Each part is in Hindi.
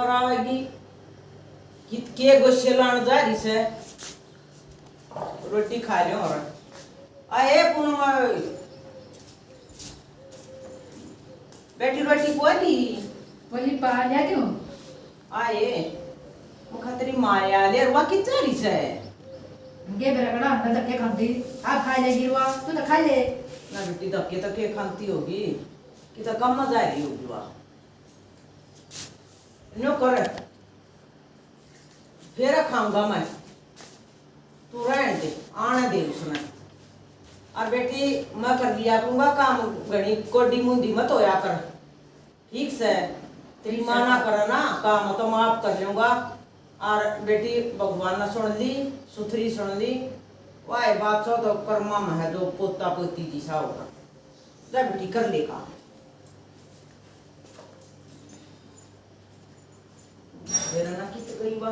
करावेगी कितके गोष्टी लाण जा रही से रोटी खा लियो और आए पूनम बेटी रोटी पोली बोली पा लिया क्यों आए वो खतरी माया ले वा कित जा रही से गे बरगड़ा अंदर तक के खाती आप खा ले गिरवा तू तो खा ले ना बेटी तक के खाती होगी कि तो कम मजा आ रही होगी वा नो कर फिर खाऊंगा मैं तू रहने दे आने दे उसने और बेटी मैं कर लिया करूंगा काम घनी कोडी मुंदी मत होया कर ठीक से तेरी माँ ना करे ना काम तो मैं आप कर लूंगा और बेटी भगवान ने सुन ली सुथरी सुन ली वाह बात सो तो कर्मा में है जो पोता पोती जिसा होगा जा बेटी कर ले काम मेरा ना कित गई बा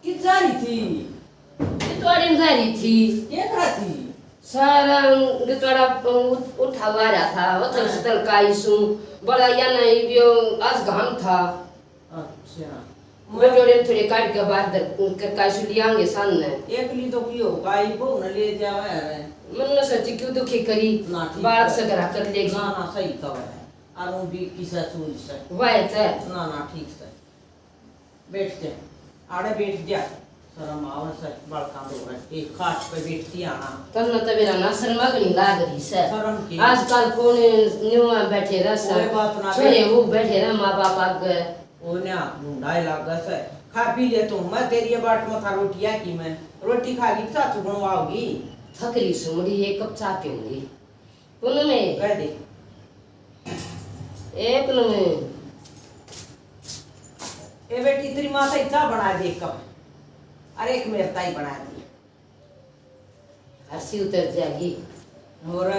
कित जा रही थी रितवाड़ी जा रही थी क्या करा थी सारा रितवाड़ा उठा हुआ रहा था उथल सुथल काई सु बड़ा या नहीं बियो आज घाम था अच्छा मैं जोड़े थोड़े काट के बाहर कर काई सु लियांगे सामने एक ली तो की हो गाय को न ले जावे है मन न सच्ची क्यों दुखी करी ना ठीक बाल है। से करा कर लेगी ना ना सही कह है और वो भी किसा सूझ से वाह था ना ना ठीक से बैठ जा आड़े बैठ जा शर्म आवे से बाल काम हो रहा एक खाट पे बैठती आना तन न तबेरा ना शर्मा गनी लाग रही से शर्म की आजकल कौन न्यूआ बैठे रह कोई बात ना छोरे वो बैठे रह माँ बाप आगे ओ ना ढूंढाई लागा से खा पी ले तो मैं तेरी बाट में था रोटियां की मैं रोटी खा ली चाचू बनवाओगी थकरी सुमड़ी एक कप चाय पीऊंगी पुन में कह दे एक न में ए बेटी तेरी माँ से इतना बना दे कप अरे एक मेरे ताई बना दी हंसी उतर जाएगी और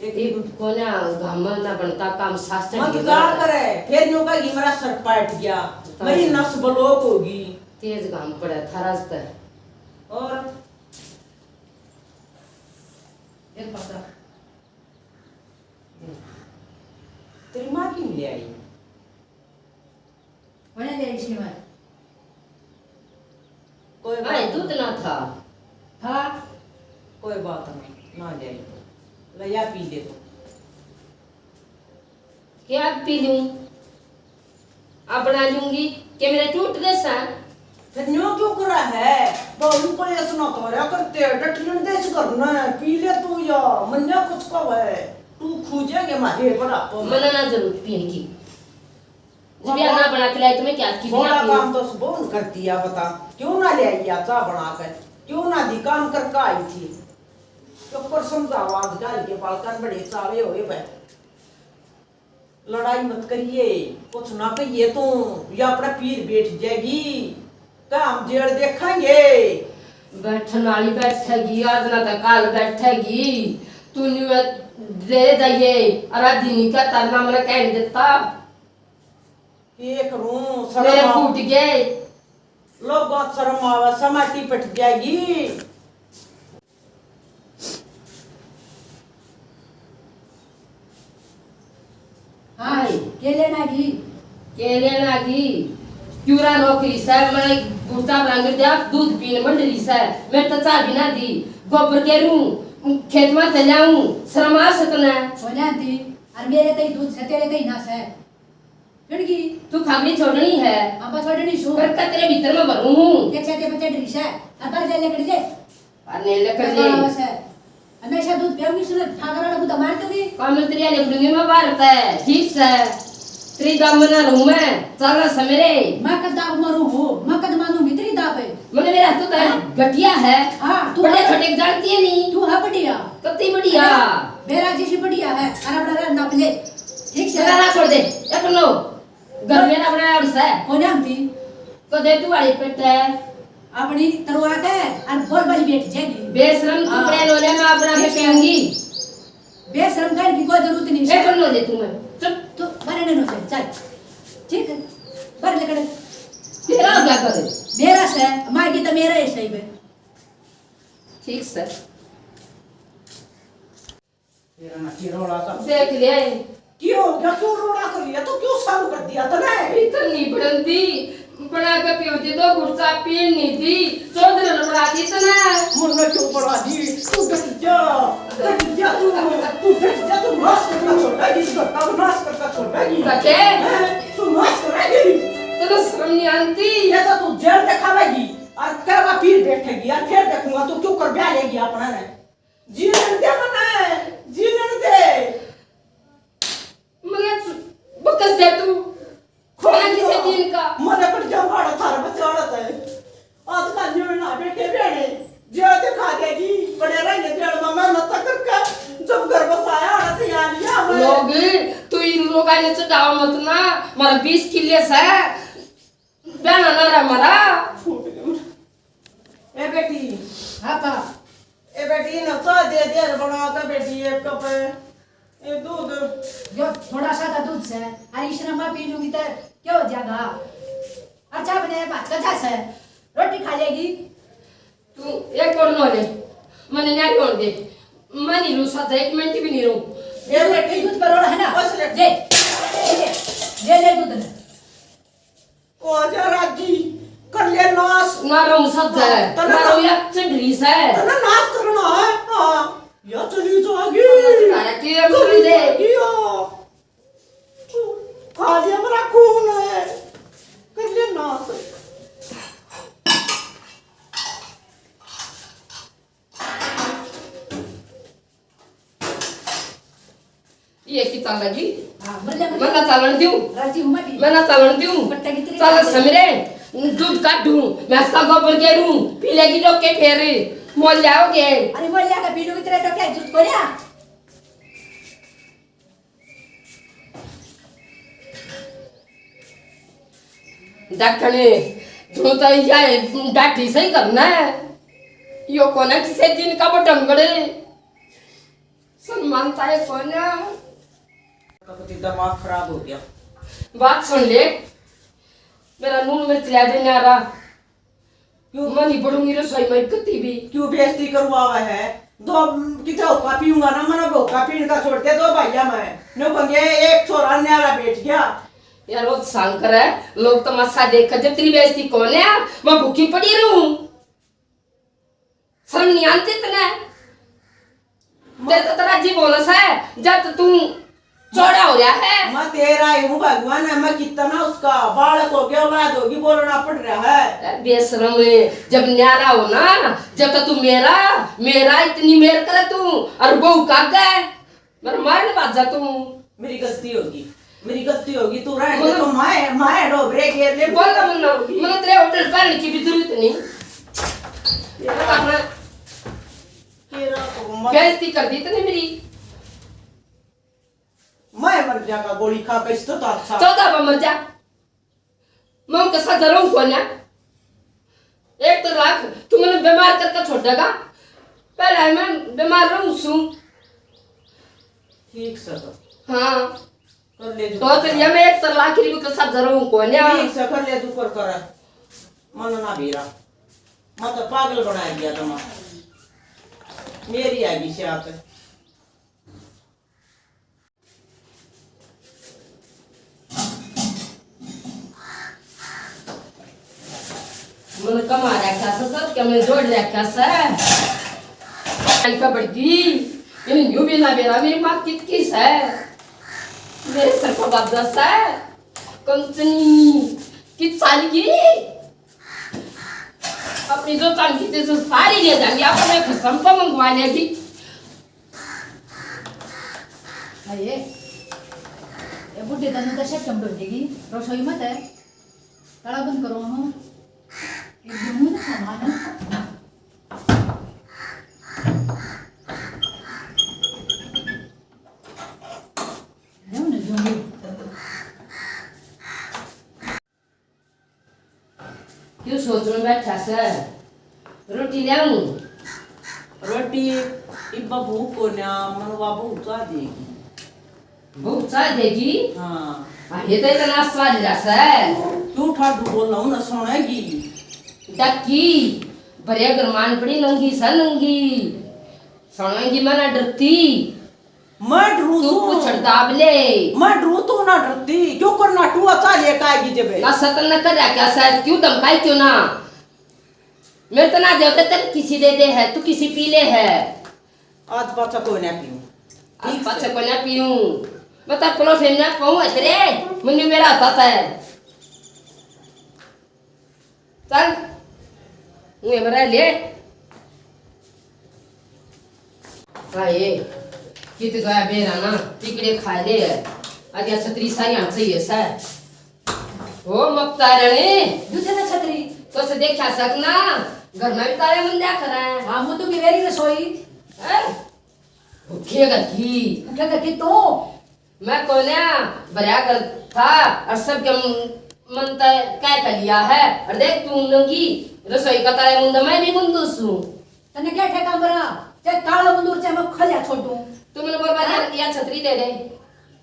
एक कोना घाम ना बनता काम शास्त्र मत गाड़ करे फिर न्यू का मेरा सर पाट गया मेरी नस ब्लॉक होगी तेज घाम पड़ा था रास्ता और एक पता तेरी माँ क्यों ले आई वने ले इसने मैं कोई अरे दूध ना था था कोई बात नहीं ना जाए तो ले या पी दे तो क्या पी लूं अब बना लूंगी कि मेरा टूट गया सा फिर न्यू क्यों करा है बालू को ये सुना तो या करते डटन देश करना पी ले तू या मन्या कुछ का है तू खोजेंगे मारे बड़ा तो मना ना जरूर पीने की जब या ना बना के लाए तुम्हें क्या की बड़ा बिना काम तो सुबह करती है बता क्यों ना ले आई या चा बना कर क्यों ना दी काम करके आई थी तो पर समझावा गाल के बालकन बड़े चावे होए बे लड़ाई मत करिए कुछ ना कहिए तू या अपना पीर बैठ जाएगी काम जेड़ देखेंगे बैठन वाली बैठेगी आज ना तो काल बैठेगी तू न्यू दे जाइए आराधनी का तरना मैंने कह देता एक रूम मेरे शर्म फूट गए लोग बहुत शर्म आवा समाटी पट जाएगी हाँ के लेना की केले नागी क्यूरा नौकरी से मैं गुस्सा रंग दिया दूध पीने मंडली से मैं तो चाय बिना दी गोबर के रू खेत में चलाऊं श्रमा सकना सोना थी और मेरे तई दूध से तेरे तई ना से लड़की तू खाबड़ी छोड़नी है अब छोड़नी सु कर तेरे भीतर में भरूं हूं के छते बच्चे डरी से और पर ले लेकर जे अरे लेकर ले से हमेशा दूध पियोगी सुन ठाकरा को तो मार दोगी काम तेरी ले बुलूंगी मैं भारत है ठीक से तेरी दाम मना रहूं मैं चल समेरे मैं कद दाब मरू हो मैं कद मानू तेरी दाब है मैंने मेरा तो घटिया है हां तू बड़े छोटे जानती है नहीं तू है बढ़िया कितनी बढ़िया मेरा जैसी बढ़िया है अरे बड़ा नाप ले ठीक से ना छोड़ दे एक लो घर में ना बनाया और से कौन आंटी तो दे तू वाली पेट है अपनी तरवा के और बोल बड़ी बैठ जाएगी बेशरम टुकड़े लोले में अपना के पेंगी बेशरम का की कोई जरूरत नहीं एक लो दे तू मैं चुप तो बने न से चल ठीक है पर लेकर तेरा क्या करे मेरा से माई की तो मेरा है सही में ठीक सर तेरा ना चिरोड़ा सा देख ले क्यों हो गया, क्यों रोना कर लिया, तो क्यों शाम कर दिया तने? इतनी बड़ंदी बना के पियोती तो गुस्सा पीन नहीं थी चौधरी लड़ाती तो ना मुन्ना क्यों पड़ा दी, तू डट जा तू मास्क करना छोटा जी, इसका काम मास्क करना छोटा जी कटे तू मास्क करेगी तो शर्म नहीं आती। ये तो तू जेल दिखावेगी और क्या फिर बैठेगी और फिर देखूंगा तू क्यों कर ब्याह लेगी अपना ने। जीने दे मने, जीने दे। मने बकस दे तू खोना किसे दिन का मने पर जमाड़ा थारा बच्चा है आज का न्यू ना बेटे बेड़े जो दिखा देगी बड़े रहेंगे जेल मामा न तक का जब घर बसाया और तैयारियां लोग तू इन लोग आने से डाव मत ना मारा 20 किले से बहना ना रे मारा। ए बेटी हाँ पा ए बेटी न तो दे बना का बेटी एक कप ए दूध जो थोड़ा सा था दूध से हरीश नमा पी लूंगी तो क्या हो जाएगा। अच्छा बने बात का था से रोटी खा लेगी तू एक और नो ले मने नहीं और दे मैं नहीं रू साथ 1 मिनट भी नहीं रू। ए बेटी दूध करोड़ है ना बस ले ले दूध ओ जरा जी कर ले नाश ना रहूं सब है ना रहूं या चंडरी से तना नाश करना है हां या चली जाएगी डायरेक्टली मुझे दे खा लिया मेरा खून है कर ले नाश। ये कितना लगी हां मल्ले मैं ना चालन दूं राजी उम्मा भी मैं ना चालन दूं पट्टा कितनी चल समीरे दूध काटूं मैं इसका गोबर गेरूं पी लेगी लोग के फेर मोल जाओगे। अरे मल्ले का पी लूंगी तेरे तो क्या दूध कोरिया दखने तू तो ये डाटी सही करना है यो कोना किसे दिन का बटन गड़े सम्मानता है कोना तो दिमाग खराब हो गया। बात सुन ले मेरा नून मिर्च ले देने आ रहा क्यों मैं नहीं पढ़ूंगी रसोई में कती भी क्यों बेइज्जती करवावा है दो कितना होका पीऊंगा ना मना भोका पीने का छोड़ के दो भैया मैं नो बंगे एक छोरा न्यारा बैठ गया यार वो शंकर है लोग तमाशा देख कर तेरी बेइज्जती कौन है मैं भूखी पड़ी रहूं शर्म नहीं आती तने तेरे तो तेरा जी बोलस है जब तू चौड़ा हो रहा है मैं तेरा हूँ भगवान है मैं कितना उसका बालक हो गया औलाद होगी बोलना पड़ रहा है बेशरम जब न्यारा हो ना जब तक तू मेरा इतनी मेर करे तू और बहू का गए मेरे मारने बात जा तू मेरी गलती होगी तू रह दे तो मैं डोबरे के ले बोल ना मतलब तेरे होटल पर की भी जरूरत नहीं तेरा अपना तेरा तो मत बेइज्जती कर दी तूने मेरी मैं मर जाऊंगा गोली खा के इस तो अच्छा 14 पर मर जा मैं उनके साथ रहूं कौन है एक तो लाख तू मैंने बीमार करके छोड़ देगा पहले मैं बीमार रहूं सू ठीक से हाँ कर ले तो चलिए मैं एक तो लाख रुपये के साथ रहूं कौन है ठीक से कर ले तू कर मन ना भीरा मैं तो पागल बना दिया तुम मेरी आएगी से आते मैंने कमा रखा सब क्या मैं जोड़ रखा का बढ़ती इन न्यू भी ना बेरा मेरी माँ कितनी है मेरे सर को बदस है कंचनी कित साल की अपनी जो काम की थी तो सारी ले जाएंगे अपने कसम को मंगवा लेगी ये बुढ़े तनु का शेप चमड़ देगी रसोई मत है कड़ा बंद करो हम एकदम ना सामान क्यों सोच में बैठा सर रोटी ले आऊं रोटी इब्बा भूख को ना मनवा भूख आ देगी बहुत सा देगी हाँ ये तो इतना स्वाद रस है तू ठाडू बोलना हूँ ना सुनेगी डक्की भरे अगर मान पड़ी नंगी सा नंगी सुनेगी मना डरती मैं डरू तू सू पूछ दाब ले मैं डरू तो ना डरती क्यों करना तू अच्छा लेके आएगी जब ना सतन न कर क्या शायद क्यों धमकाई क्यों ना मेरे तो ना देवते तेरे किसी दे दे है तू किसी पीले है आज पाछा कोई ना पीऊं आज पाछा को ना पीऊं बता प्लॉट है ना कहूं तेरे मुन्नी मेरा आता है चल मुझे मरा ले ये कित गया बेरा ना टिकड़े खा ले आज या छतरी सारी हमसे ये सा ओ मक्ता रे दूसरे से छतरी तो से देखा सकना घर में भी तारे मन जा कर है हाँ मुझे की मेरी रसोई उठेगा की क्या करके तो मैं कोने भरिया कर था और सब के मन क्या कर लिया है और देख तू नंगी रसोई का तारे मुंडा मैं भी मुंडूसू तने क्या ठेका मरा चाहे काला मुंडूर चाहे मैं खलिया छोड़ू तुम लोग बर्बाद या छतरी दे दे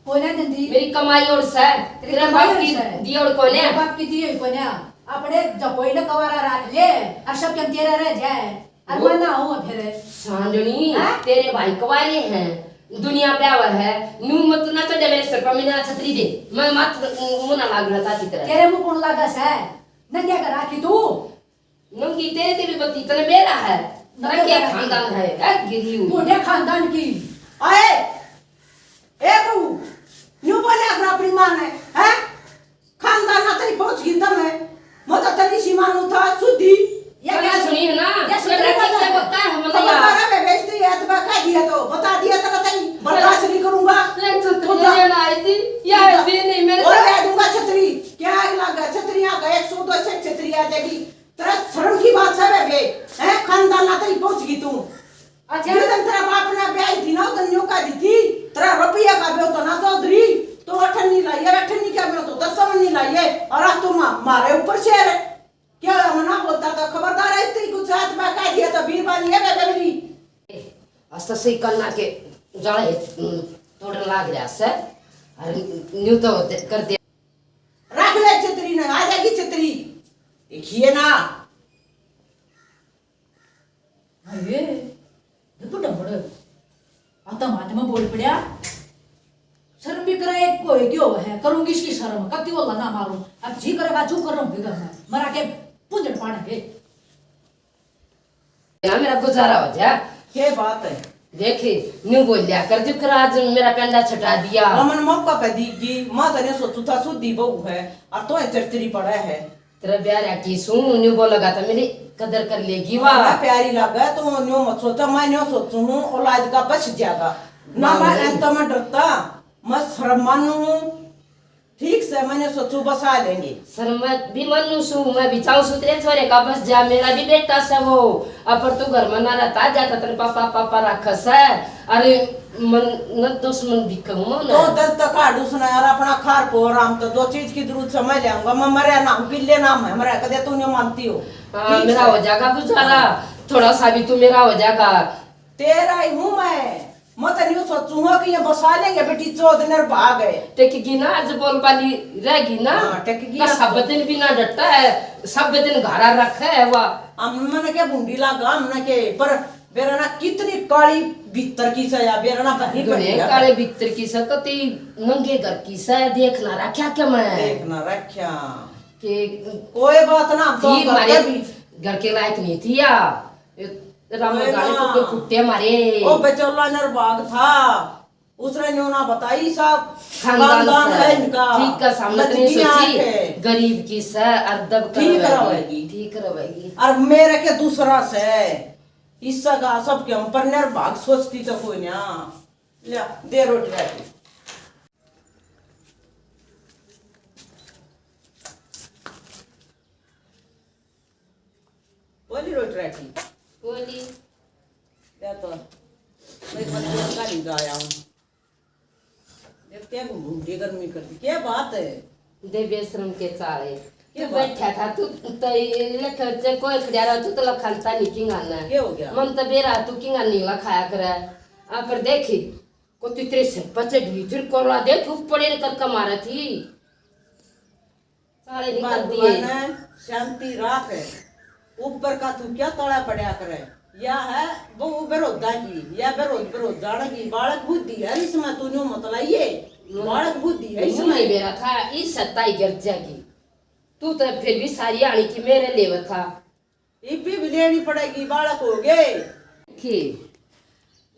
कोई ना दंदी मेरी कमाई और से तेरे बाप की दी और कोने बाप की दी कोई ना अपने जपोई न कवारा राख ले और सब के तेरा रह जाए और मैं ना हूं फिर सांडनी तेरे भाई कवारे हैं दुनिया पे आवा है नू मत ना तो दे मेरे सर पर मेरा छतरी दे मैं मत मुना लाग रहा था चित्र तेरे मुंह कौन लगा है न क्या कर राखी तू नंगी तेरे ते भी बत्ती तने मेरा है ना क्या खानदान है गिरी बूढ़े खानदान की आए ए बहू न्यू बोले अगर अपनी मां ने हैं खानदान ना तेरी पहुंच गई तब मैं मत तेरी सीमानु था सुधी ये क्या सुनी है ना ये सुनी है ना? क्या बता है हम तो बता मैं बेचती है तो बता दिया तो बता दिया तो बताई बर्दाश्त नहीं करूंगा छतरी लेना आई थी या दी नहीं मेरे और ले दूंगा छतरी क्या लगा छतरियां का 100 200 छतरी आ जाएगी तेरा शर्म की बात है बे हैं खानदान ना तेरी पहुंच गई तू अच्छा ये तेरा बाप ने ब्याह थी ना तो न्यू का दी थी तेरा रुपया का बे तो ना तो दरी तो अठन्नी लाई है अठन्नी क्या मैं तो 10 नहीं लाई है और आज तुम मारे ऊपर शेर है क्या मना बोलता था खबरदार है तेरी कुछ हाथ में कह दिया तो बीरबानी है बे मेरी अस्त सही करना के जाले तोड़ लाग रहा से अरे न्यू तो कर दे रख ले छतरी ने आ जाएगी छतरी देखिए ना अरे देखो डबड़ आता माते में बोल पड़ा शर्म भी करे कोई क्यों है करूंगी इसकी शर्म कति वाला ना मारूं अब जी करेगा जो कर रहा हूं घर में मरा के पूंजड़ पाने के ना मेरा गुजारा हो जा क्या बात है देखे न्यू बोल लिया कर जो आज मेरा पेंडा छटा दिया हमन मौका पे दीगी मां तने सोचू था सुधी बहू है और तो चरचरी पड़ा है तेरा प्यार की सू न्यू बोलेगा तो मेरी कदर कर लेगी वाह वाह प्यारी लगा तो न्यू मत सोचा मैं न्यू सोचू हूं औलाद का बच जाएगा ना मैं तो मैं डरता मैं शर्म मानू ठीक से मैंने सोचू बसा लेंगे सर मैं भी मनु सू मैं भी चाहूं सू तेरे छोरे का बस जा मेरा भी बेटा सब हो अपर तू घर में ना रहता जाता तेरे पापा पापा रखस है अरे मन न दुश्मन भी कहूं तो ना दल तक काटू सुना यार अपना खार को आराम तो दो चीज की जरूरत समझ लेऊंगा मैं मरे नाम पिल्ले नाम है मरे कदे तू नहीं मानती हो ठीक मेरा से। हो जाएगा गुजारा थोड़ा सा भी तू मेरा हो जाएगा तेरा ही हूं मैं तो नहीं सोचू हूं कि ये बसा लेंगे बेटी 14 दिन भाग गए टेकेगी ना आज बोल वाली रहेगी ना हाँ, टेकेगी ना ना। सब दिन भी ना डरता है सब दिन घरा रखा है वह हमने के बूंदी लगा हमने के पर बेरा ना कितनी काली भीतर की सया बेरा ना बनी दुनिया पड़ी काले भीतर की सकती नंगे घर की सह देखना रखा क्या मैं देखना रखा कि कोई बात ना हम तो थी करते मारे भी घर के लायक नहीं थी या राम कोई गाने ना। को फुट्टे मारे ओ बेचौला नरबाग था उसने न्यू ना बताई सब खानदान है से इनका ठीक का सामने नहीं लड़कियां सोची है। गरीब की सह अरदब ठीक करवाएगी करवाएगी। ठीक करवाएगी और मेरे के दूसरा से इसका का सब के हम पर निर्भाग सोचती तो कोई ना ले दे रोटी राटी बोली रोटी राटी बोली ले तो मैं बच्चे का नहीं गाया हूँ देखते हैं घूमती गर्मी करती क्या बात है दे बेशरम के चाले क्या तू बात बैठा था तू तो लख से कोई खड़ा रहा तू तो लखनता नहीं किंगाना क्या हो गया मन तो बेरा तू किंगा नहीं लखाया करे आ पर देखी को तितरे से बचे भीतर कोला देख ऊपर कर कमारा थी सारे निकल दिए भगवान शांति राख है ऊपर का तू क्या तड़ा पड़ा करे या है वो बेरोदा की या बेरोदा की बालक बुद्धि है इसमें तूने मतलब ये बालक बुद्धि है इसमें इसमें मेरा था इस सत्ताई गिर जाएगी तू तो फिर भी सारी आड़ी की मेरे लेव था ये भी लेनी पड़ेगी बालक हो गए के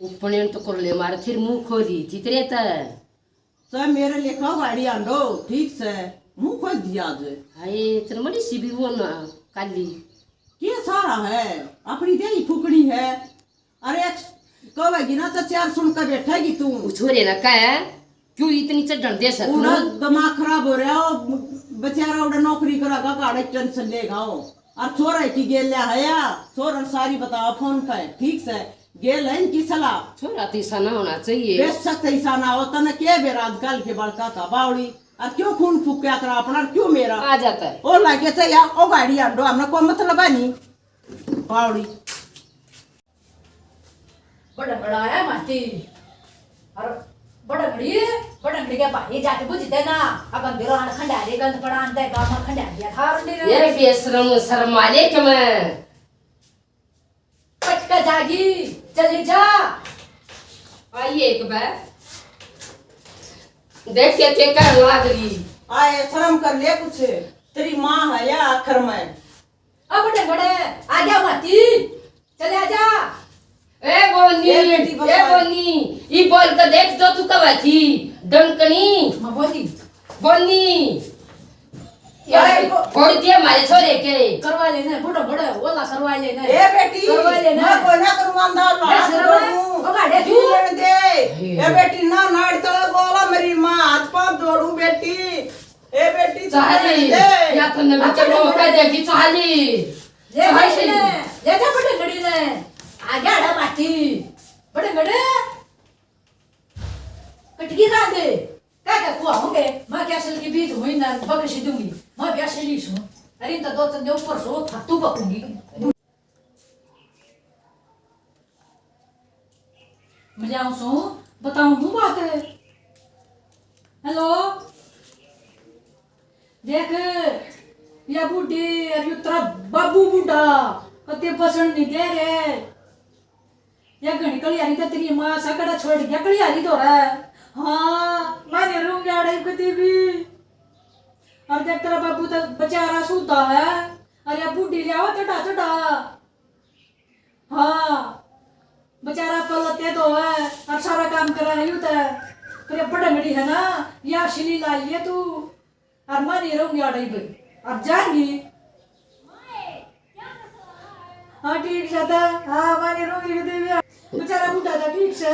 उपनेन तो कर ले मारे फिर मुंह खोली चितरे तो मेरे लेखा गाड़ी आंडो ठीक से मुंह खोल दिया आज हाय तेरे मड़ी सी भी वो ना काली क्या सारा है अपनी दे फुकड़ी है अरे कहेगी ना तो चार सुन कर बैठेगी तू छोरे ना का है क्यों इतनी चढ़न दे सर पूरा दिमाग खराब हो रहा है बेचारा उड़ा नौकरी करागा काड़े टेंशन लेगा वो और छोरा की गेल है या छोरा सारी बताओ फोन पे ठीक से गेल है इनकी सलाह छोरा तो ऐसा ना होना चाहिए बेशक ऐसा ना होता ना के बेर आजकल के बड़का का बावड़ी और क्यों खून फूक क्या करा अपना क्यों मेरा आ जाता है ओ लागे तो या ओ गाड़ी आंडो हमने कोई मतलब है नहीं बावड़ी बड़ा बड़ा आया माटी और बड़ंगड़ी के भाई जाके बुझते ना अब अंदर आन खंडारे गंद पड़ा अंदर गांव में खंडारिया थार ने ये बेशरम शर्माले के मैं पटका जागी चली जा आइए एक बार देख के कर लाग रही आए शर्म कर ले कुछ तेरी माँ है या आखिर में अब बड़े आ गया माटी चले आजा ए बोनी ई बोल के देख जो तू कब थी डंकनी मैं बोली बोनी यार फोड़ दिया मारे छोरे के करवा लेना बड़ा ओला करवा लेना ए बेटी करवा लेना मैं कोई ना करूँ अंधार लाड़ शर्म ओ गाड़े तू दे ए बेटी ना नाड़ तला बोला मेरी माँ हाथ पांव जोड़ू बेटी ए बेटी चाली या तो न बिचार मौका देगी चाली ले भाई ने ले जा बड़े गड़ी ने आ गया डा माटी बड़े कटकी खा दे क्या कुआ होंगे मैं क्या सल की बीच हुई ना बकशी दूंगी मैं क्या सली सु अरे तो दो चंदे ऊपर सो थत्तू पकूंगी मैं जाऊं सु बताऊं हूं बात है हेलो देख या बूढ़ी और यू तेरा बाबू बूढ़ा कते पसंद नहीं दे रे या घणी कलियारी तो तेरी मां सकड़ा छोड़ गया कलियारी तो रहा है हाँ मैंने रूंगी आड़े कती भी और देख तेरा बाबू तो बेचारा सूता है और या बूढ़ी लिया चढ़ा हाँ बेचारा पलते तो है और सारा काम कर रहा है यूं तो तेरे बड़ंगड़ी है ना या शिली लाइए तू और मैंने रूंगी आड़े भी अब जाएंगी हाँ ठीक से था हाँ मैंने रोगी देवी बेचारा बूढ़ा था ठीक से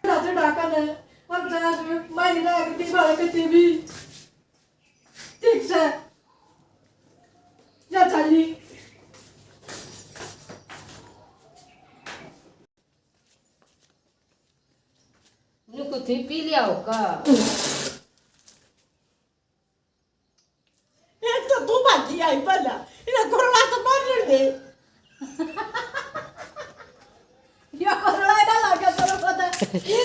ढाका ने और जहाँ मैंने ना करती बाल करती भी ठीक से जा चली नुको थी पी लिया होगा एक तो तू बाकी आई पहला इन्हें कोरोना तो मार दे या कोरोना का लगा तेरे को तो ये